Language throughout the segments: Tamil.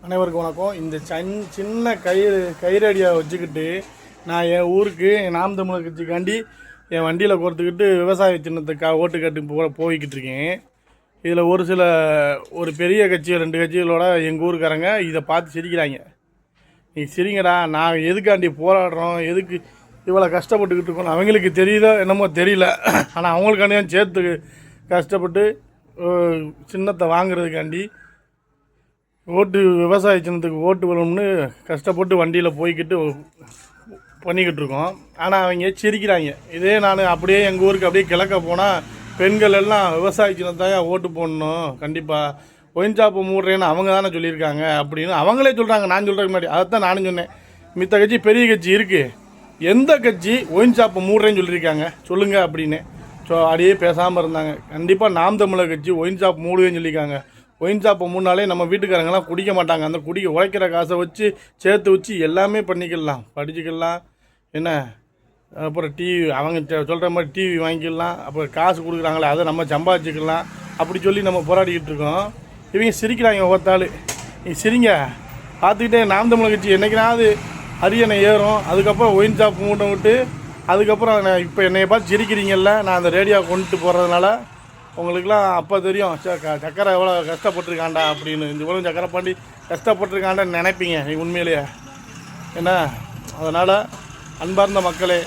அனைவருக்கும் வணக்கம். இந்த சின்ன கைரடியாக வச்சுக்கிட்டு நான் என் ஊருக்கு நாம் தமிழர் கட்சிக்காண்டி என் வண்டியில் கோர்த்துக்கிட்டு விவசாய சின்னத்துக்காக ஓட்டு கட்டு போய்கிட்டு இருக்கேன். இதில் ஒரு பெரிய கட்சி 2 கட்சிகளோட எங்கள் ஊருக்காரங்க இதை பார்த்து சிரிக்கிறாங்க. நீ சிரிங்கடா, நான் எதுக்காண்டி போராடுறோம், எதுக்கு இவ்வளோ கஷ்டப்பட்டுக்கிட்டு இருக்கோம் அவங்களுக்கு தெரியுதோ என்னமோ தெரியல. ஆனால் அவங்களுக்காண்டியும் சேர்த்து கஷ்டப்பட்டு சின்னத்தை வாங்குறதுக்காண்டி விவசாய சின்னத்துக்கு ஓட்டு வரணும்னு கஷ்டப்பட்டு வண்டியில் போய்கிட்டு பண்ணிக்கிட்டு இருக்கோம். ஆனால் அவங்க சிரிக்கிறாங்க. இதே நான் அப்படியே எங்கள் ஊருக்கு அப்படியே கிழக்க போனால் பெண்கள் எல்லாம் விவசாய சின்னத்தான் ஓட்டு போடணும், கண்டிப்பாக ஒயின் ஷாப்பு மூடுறேன்னு அவங்க தானே சொல்லியிருக்காங்க அப்படின்னு அவங்களே சொல்கிறாங்க. நான் சொல்கிறதுக்கு முன்னாடி அதைத்தான் நானும் சொன்னேன். மித்த கட்சி பெரிய கட்சி இருக்குது, எந்த கட்சி ஒயின் ஷாப்பை மூடுறேன்னு சொல்லியிருக்காங்க சொல்லுங்கள் அப்படின்னு. அப்படியே பேசாமல் இருந்தாங்க. கண்டிப்பாக நாம் தமிழர் கட்சி ஒயின் ஷாப் மூடுவேன்னு சொல்லியிருக்காங்க. ஒயின் ஷாப்பை மூணுனாலே நம்ம வீட்டுக்காரங்கெல்லாம் குடிக்க மாட்டாங்க. அந்த உழைக்கிற காசை வச்சு சேர்த்து வச்சு எல்லாமே பண்ணிக்கலாம், படிச்சுக்கலாம், என்ன அப்புறம் டிவி அவங்க சொல்கிற மாதிரி டிவி வாங்கிக்கலாம், அப்புறம் காசு கொடுக்குறாங்களே அதை நம்ம சம்பாதிச்சுக்கலாம், அப்படி சொல்லி நம்ம போராடிக்கிட்டு இருக்கோம். இவங்க சிரிக்கிறாங்க. ஒவ்வொருத்தாள் நீ சிரிங்க பார்த்துக்கிட்டே. நாம் தமிழர் கட்சி என்றைக்குனாவது அரியணை ஏறும், அதுக்கப்புறம் ஒயின் ஷாப் மூட்டை விட்டு அதுக்கப்புறம் இப்போ என்னைய பார்த்து சிரிக்கிறீங்கல்ல, நான் அந்த ரேடியோ கொண்டுட்டு போகிறதுனால உங்களுக்குலாம் அப்போ தெரியும் சக்கரை எவ்வளோ கஷ்டப்பட்டுருக்காண்டா அப்படின்னு. இந்த இவ்வளோ சக்கரை பண்ணி கஷ்டப்பட்டுருக்காண்டான்னு நினைப்பீங்க நீ உண்மையிலேயே என்ன. அதனால் அன்பார்ந்த மக்களே,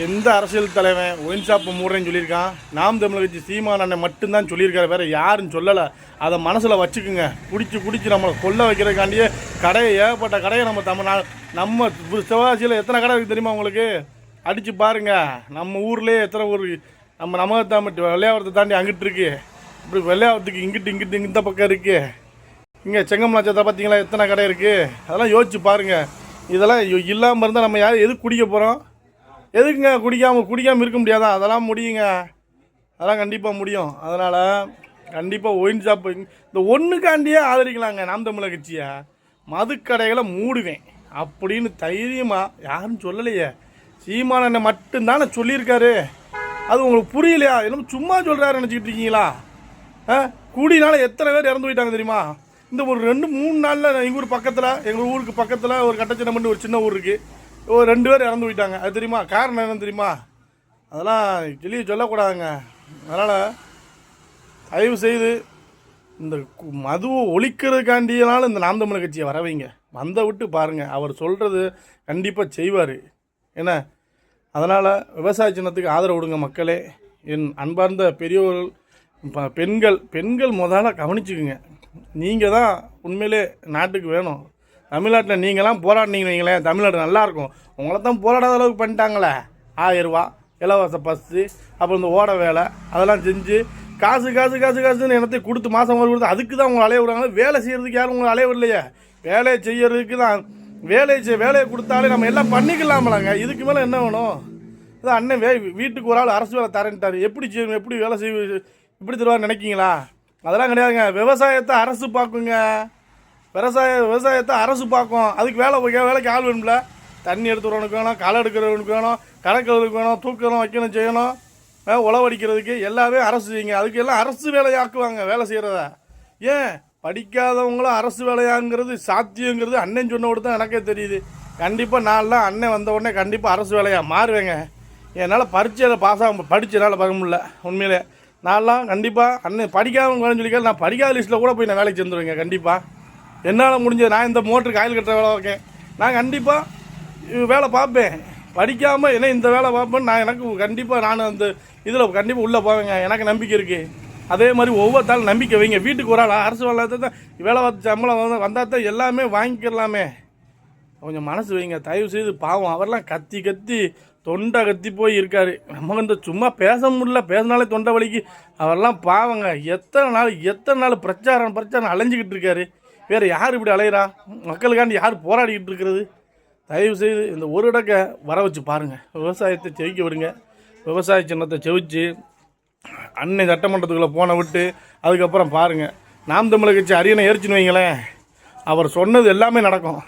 எந்த அரசியல் தலைவன் ஒயின் ஷாப்பை மூடுறேன்னு சொல்லியிருக்கான்? நாம் தமிழர் கட்சி சீமான் அண்ணன் மட்டும்தான் சொல்லியிருக்காரு, வேறு யாரும் சொல்லலை. அதை மனசில் வச்சுக்குங்க. குடிச்சு நம்மளை கொல்ல வைக்கிறதுக்காண்டியே ஏகப்பட்ட கடையை நம்ம சிவகாசியில் எத்தனை கடை இருக்குது தெரியுமா உங்களுக்கு? அடித்து பாருங்கள். நம்ம ஊர்லேயே எத்தனை ஊர் நம்ம நமக்கு வெள்ளையாவரத்தை தாண்டி அங்கிட்டு இருக்குது, இப்படி வெள்ளையாவரத்துக்கு இங்கிட்டு இந்த பக்கம் இருக்குது. இங்கே செங்கமலாச்சத்தை பார்த்தீங்களா எத்தனை கடை இருக்குது? அதெல்லாம் யோசிச்சு பாருங்கள். இதெல்லாம் இல்லாமல் இருந்தால் நம்ம எதுக்கு குடிக்க போகிறோம்? எதுக்குங்க குடிக்காமல் இருக்க முடியாதா? அதெல்லாம் முடியுங்க, அதெல்லாம் கண்டிப்பாக முடியும். அதனால் கண்டிப்பாக ஒயின் ஷாப்பு இந்த ஒன்றுக்காண்டியே ஆதரிக்கலாங்க நாம் தமிழர் கட்சியை. மதுக்கடைகளை மூடுவேன் அப்படின்னு தைரியமாக யாரும் சொல்லலையே. சீமானண்ணை மட்டும்தானே சொல்லியிருக்காரு. அது உங்களுக்கு புரியலையா? என்ன சும்மா சொல்கிறாரு நினச்சிக்கிட்டு இருக்கீங்களா? கூடினால எத்தனை பேர் இறந்து போயிட்டாங்க தெரியுமா? இந்த ஒரு 2-3 நாளில் எங்கள் ஊருக்கு பக்கத்தில் ஒரு கட்டச்சின்னம் பண்ணி ஒரு சின்ன ஊர் இருக்குது, ஒரு 2 பேர் இறந்து போயிட்டாங்க. அது தெரியுமா? காரணம் என்னன்னு தெரியுமா? அதெல்லாம் சொல்லக்கூடாதுங்க. அதனால் தயவு செய்து இந்த மதுவை ஒழிக்கிறதுக்காண்டியனாலும் இந்த நாம் தமிழர் கட்சியை வர வைங்க. விட்டு பாருங்கள், அவர் சொல்கிறது கண்டிப்பாக செய்வார். என்ன, அதனால் விவசாய சின்னத்துக்கு ஆதரவு கொடுங்க மக்களே. என் அன்பார்ந்த பெரியவர்கள், பெண்கள் முதல்ல கவனிச்சுக்குங்க. நீங்கள் தான் உண்மையிலே நாட்டுக்கு வேணும். தமிழ்நாட்டில் நீங்களாம் போராடினீங்கன்னு வைங்களேன், தமிழ்நாடு நல்லாயிருக்கும். உங்களை தான் போராடாத அளவுக்கு பண்ணிட்டாங்களே. 1000 ரூபா இலவச பஸ்ஸு, அப்புறம் இந்த ஓட வேலை அதெல்லாம் செஞ்சு காசுன்னு என்னத்தையும் கொடுத்து மாதம் கொடுத்து அதுக்கு தான் உங்களை அலைய விடுறாங்க. வேலை செய்கிறதுக்கு யாரும் உங்களை அலைய விடலையே. வேலையை செய்யறதுக்கு தான் வேலையை கொடுத்தாலே நம்ம எல்லாம் பண்ணிக்கலாமலாங்க. இதுக்கு மேலே என்ன வேணும்? இதான் அண்ணன் வீட்டுக்கு ஒரு ஆள் அரசு வேலை தரேன்ட்டார். எப்படி வேலை இப்படி தருவார் நினைக்கிங்களா? அதெல்லாம் கிடையாதுங்க. விவசாயத்தை அரசு பார்க்குங்க. விவசாயத்தை அரசு பார்க்கும். அதுக்கு வேலைக்கு ஆள் வேணும்ல. தண்ணி எடுத்துறவனுக்கு வேணும், களை எடுக்கிறவனுக்கு வேணும், கணக்கிறதுக்கு வேணும், தூக்கணும், வைக்கணும், செய்யணும், உழவடிக்கிறதுக்கு எல்லாமே அரசு செய்யுங்க. அதுக்கு எல்லாம் அரசு வேலையாக்குவாங்க வேலை செய்கிறத. ஏன் படிக்காதவங்களும் அரசு வேலையாங்கிறது சாத்தியங்கிறது அண்ணன் சொன்னோடு தான் எனக்கே தெரியுது. கண்டிப்பாக நான்லாம் அண்ணன் வந்த உடனே கண்டிப்பாக அரசு வேலையாக மாறுவேங்க. என்னால் பரீட்சையில் படித்தனால பார்க்க முடியல. உண்மையிலே நான்லாம் கண்டிப்பாக அண்ணன் படிக்காதவங்க வேலைன்னு சொல்லிக்காது. நான் படிக்காத லிஸ்ட்டில் கூட போய் நான் வேலைக்கு சேர்ந்துருவேங்க. கண்டிப்பாக என்னால் முடிஞ்சது. நான் இந்த மோட்டருக்கு ஆயில் கட்டுற வேலை வைக்கேன். நான் கண்டிப்பாக வேலை பார்ப்பேன். படிக்காமல் என்ன இந்த வேலை பார்ப்பேன். எனக்கு கண்டிப்பாக நான் அந்த இதில் கண்டிப்பாக உள்ளே போவேங்க. எனக்கு நம்பிக்கை இருக்குது. அதே மாதிரி ஒவ்வொருத்தாலும் நம்பிக்கை வைங்க. வீட்டுக்கு ஒரு ஆள் அரசு வேலை தான் வேலை பார்த்து சம்பளம் வந்தால் தான் எல்லாமே வாங்கிக்கலாமே. கொஞ்சம் மனசு வைங்க தயவு செய்து. பாவம் அவரெல்லாம் கத்தி தொண்டை கத்தி போய் இருக்கார். நம்ம வந்து சும்மா பேச முடியல, பேசினாலே தொண்டை வலிக்கு. அவரெல்லாம் பாவங்க. எத்தனை நாள் பிரச்சாரம் அலைஞ்சிக்கிட்டு இருக்காரு. வேறு யார் இப்படி அலையிறா? மக்களுக்காண்டி யார் போராடிக்கிட்டு இருக்கிறது? தயவு செய்து இந்த ஒரு இடக்க வர வச்சு பாருங்கள். விவசாயத்தை செவிக்க விடுங்க. விவசாய சின்னத்தை செவிச்சு அன்னை சட்டமன்றத்துக்குள்ளே போன விட்டு அதுக்கப்புறம் பாருங்கள். நாம் தமிழர் கட்சி அரியணை ஏறிச்சின்னு வைங்களேன், அவர் சொன்னது எல்லாமே நடக்கும்.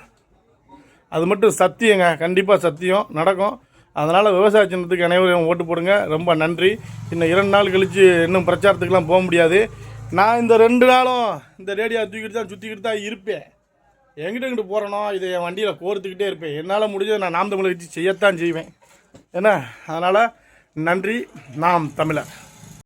அது மட்டும் சத்தியங்க, கண்டிப்பாக சத்தியம் நடக்கும். அதனால் விவசாய சின்னத்துக்கு அனைவரும் ஓட்டு போடுங்க. ரொம்ப நன்றி. இன்னும் 2 நாள் கழித்து இன்னும் பிரச்சாரத்துக்கெலாம் போக முடியாது. நான் இந்த 2 நாளும் இந்த ரேடியோ தூக்கிட்டு தான் சுற்றிக்கிட்டு தான் இருப்பேன். எங்கிட்ட போகிறனோ இதை என் வண்டியில் கோர்த்துக்கிட்டே இருப்பேன். என்னால் முடிஞ்சதை நான் நாம் தமிழை வச்சு செய்யத்தான் செய்வேன். என்ன அதனால் நன்றி. நாம் தமிழர்.